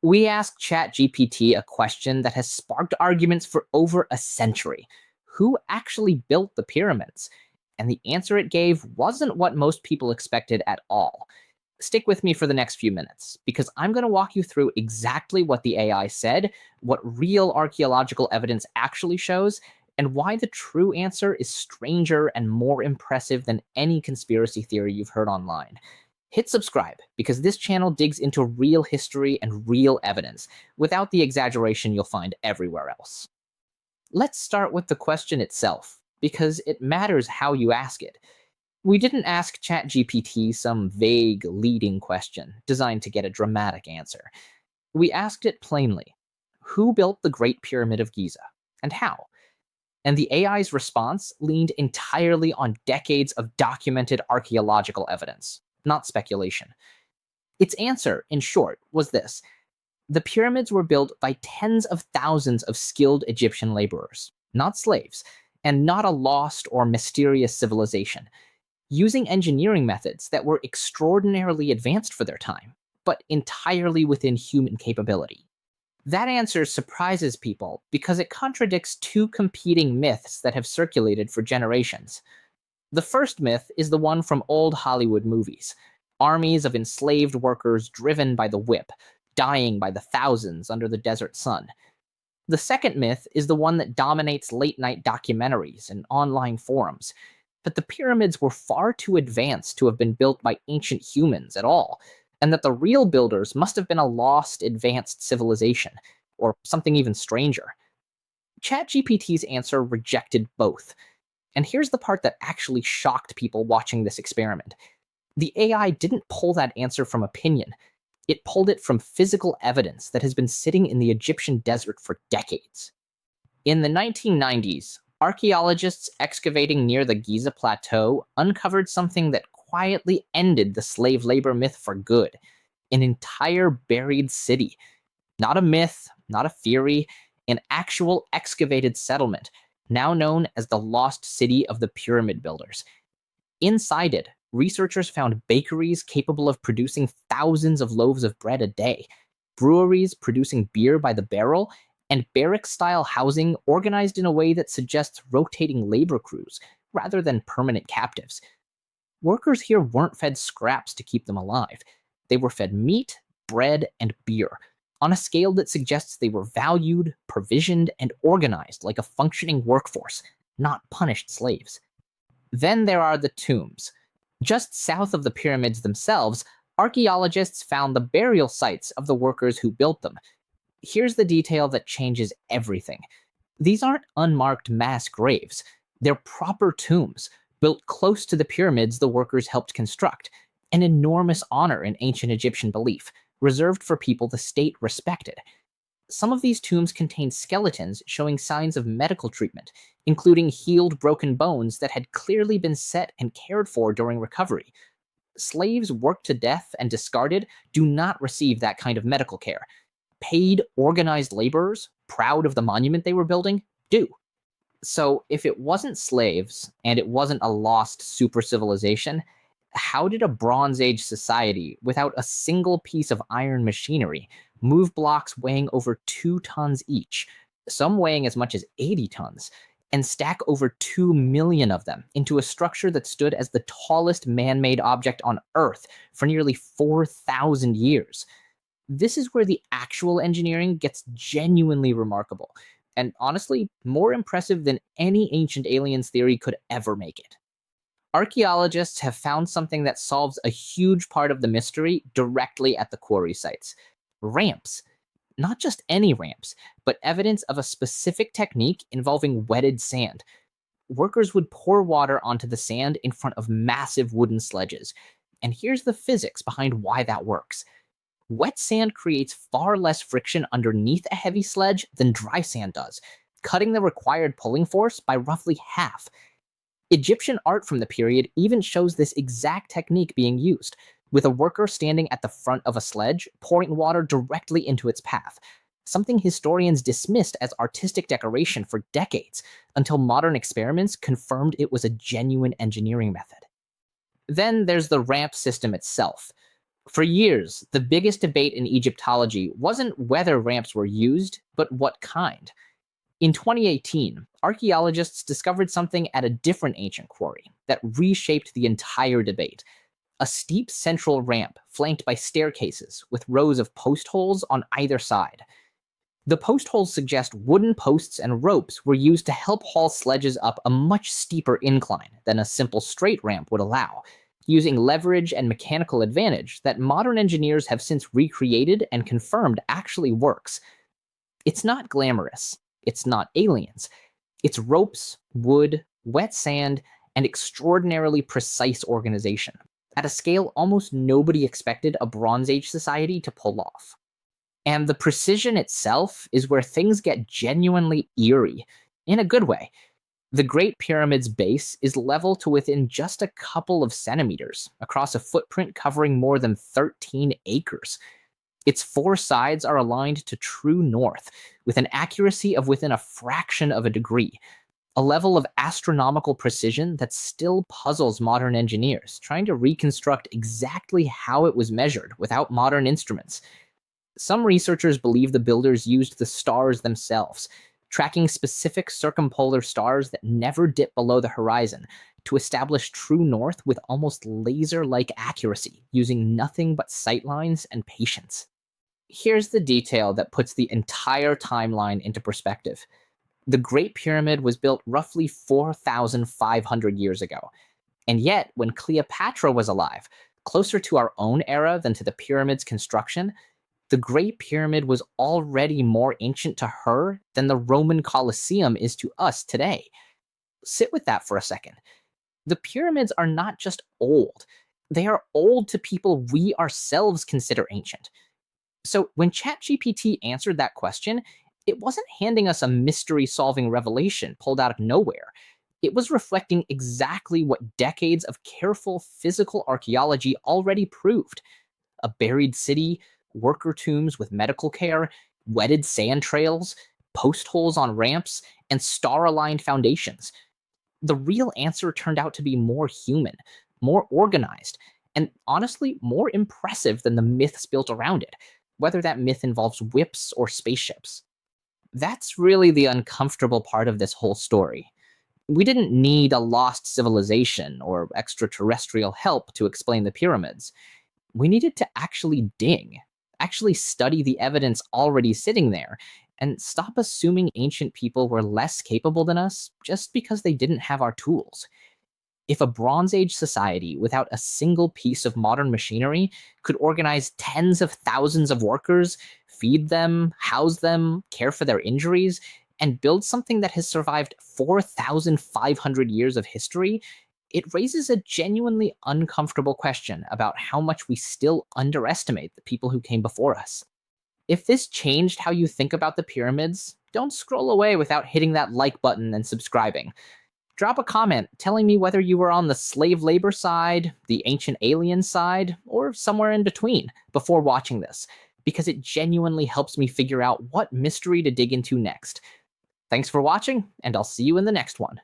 We asked ChatGPT a question that has sparked arguments for over a century. Who actually built the pyramids? And the answer it gave wasn't what most people expected at all. Stick with me for the next few minutes, because I'm going to walk you through exactly what the AI said, what real archaeological evidence actually shows, and why the true answer is stranger and more impressive than any conspiracy theory you've heard online. Hit subscribe, because this channel digs into real history and real evidence, without the exaggeration you'll find everywhere else. Let's start with the question itself, because it matters how you ask it. We didn't ask ChatGPT some vague, leading question designed to get a dramatic answer. We asked it plainly: who built the Great Pyramid of Giza, and how? And the AI's response leaned entirely on decades of documented archaeological evidence, not speculation. Its answer, in short, was this: the pyramids were built by tens of thousands of skilled Egyptian laborers, not slaves, and not a lost or mysterious civilization, using engineering methods that were extraordinarily advanced for their time, but entirely within human capability. That answer surprises people because it contradicts two competing myths that have circulated for generations. The first myth is the one from old Hollywood movies: armies of enslaved workers driven by the whip, dying by the thousands under the desert sun. The second myth is the one that dominates late-night documentaries and online forums: that the pyramids were far too advanced to have been built by ancient humans at all, and that the real builders must have been a lost, advanced civilization, or something even stranger. ChatGPT's answer rejected both. And here's the part that actually shocked people watching this experiment. The AI didn't pull that answer from opinion. It pulled it from physical evidence that has been sitting in the Egyptian desert for decades. In the 1990s, archaeologists excavating near the Giza plateau uncovered something that quietly ended the slave labor myth for good: an entire buried city. Not a myth, not a theory, an actual excavated settlement, now known as the Lost City of the Pyramid Builders. Inside it, researchers found bakeries capable of producing thousands of loaves of bread a day, breweries producing beer by the barrel, and barrack-style housing organized in a way that suggests rotating labor crews rather than permanent captives. Workers here weren't fed scraps to keep them alive. They were fed meat, bread, and beer, on a scale that suggests they were valued, provisioned, and organized like a functioning workforce, not punished slaves. Then there are the tombs. Just south of the pyramids themselves, archaeologists found the burial sites of the workers who built them. Here's the detail that changes everything. These aren't unmarked mass graves. They're proper tombs, built close to the pyramids the workers helped construct, an enormous honor in ancient Egyptian belief, reserved for people the state respected. Some of these tombs contain skeletons showing signs of medical treatment, including healed broken bones that had clearly been set and cared for during recovery. Slaves worked to death and discarded do not receive that kind of medical care. Paid, organized laborers, proud of the monument they were building, do. So if it wasn't slaves, and it wasn't a lost super civilization, how did a Bronze Age society, without a single piece of iron machinery, move blocks weighing over 2 tons each, some weighing as much as 80 tons, and stack over 2 million of them into a structure that stood as the tallest man-made object on Earth for nearly 4,000 years? This is where the actual engineering gets genuinely remarkable, and honestly, more impressive than any ancient aliens theory could ever make it. Archaeologists have found something that solves a huge part of the mystery directly at the quarry sites: ramps. Not just any ramps, but evidence of a specific technique involving wetted sand. Workers would pour water onto the sand in front of massive wooden sledges. And here's the physics behind why that works. Wet sand creates far less friction underneath a heavy sledge than dry sand does, cutting the required pulling force by roughly half. Egyptian art from the period even shows this exact technique being used, with a worker standing at the front of a sledge, pouring water directly into its path, something historians dismissed as artistic decoration for decades, until modern experiments confirmed it was a genuine engineering method. Then there's the ramp system itself. For years, the biggest debate in Egyptology wasn't whether ramps were used, but what kind. In 2018, archaeologists discovered something at a different ancient quarry that reshaped the entire debate: a steep central ramp flanked by staircases with rows of post holes on either side. The post holes suggest wooden posts and ropes were used to help haul sledges up a much steeper incline than a simple straight ramp would allow, using leverage and mechanical advantage that modern engineers have since recreated and confirmed actually works. It's not glamorous. It's not aliens. It's ropes, wood, wet sand, and extraordinarily precise organization, at a scale almost nobody expected a Bronze Age society to pull off. And the precision itself is where things get genuinely eerie, in a good way. The Great Pyramid's base is level to within just a couple of centimeters, across a footprint covering more than 13 acres. Its four sides are aligned to true north, with an accuracy of within a fraction of a degree, a level of astronomical precision that still puzzles modern engineers, trying to reconstruct exactly how it was measured without modern instruments. Some researchers believe the builders used the stars themselves, tracking specific circumpolar stars that never dip below the horizon, to establish true north with almost laser-like accuracy, using nothing but sightlines and patience. Here's the detail that puts the entire timeline into perspective. The Great Pyramid was built roughly 4,500 years ago, and yet when Cleopatra was alive, closer to our own era than to the pyramid's construction, the Great Pyramid was already more ancient to her than the Roman Colosseum is to us today. Sit with that for a second. The pyramids are not just old, they are old to people we ourselves consider ancient. So when ChatGPT answered that question, it wasn't handing us a mystery-solving revelation pulled out of nowhere. It was reflecting exactly what decades of careful physical archaeology already proved: a buried city, worker tombs with medical care, wetted sand trails, post holes on ramps, and star-aligned foundations. The real answer turned out to be more human, more organized, and honestly more impressive than the myths built around it, whether that myth involves whips or spaceships. That's really the uncomfortable part of this whole story. We didn't need a lost civilization or extraterrestrial help to explain the pyramids. We needed to actually dig, actually study the evidence already sitting there, and stop assuming ancient people were less capable than us just because they didn't have our tools. If a Bronze Age society without a single piece of modern machinery could organize tens of thousands of workers, feed them, house them, care for their injuries, and build something that has survived 4,500 years of history, it raises a genuinely uncomfortable question about how much we still underestimate the people who came before us. If this changed how you think about the pyramids, don't scroll away without hitting that like button and subscribing. Drop a comment telling me whether you were on the slave labor side, the ancient alien side, or somewhere in between before watching this, because it genuinely helps me figure out what mystery to dig into next. Thanks for watching, and I'll see you in the next one.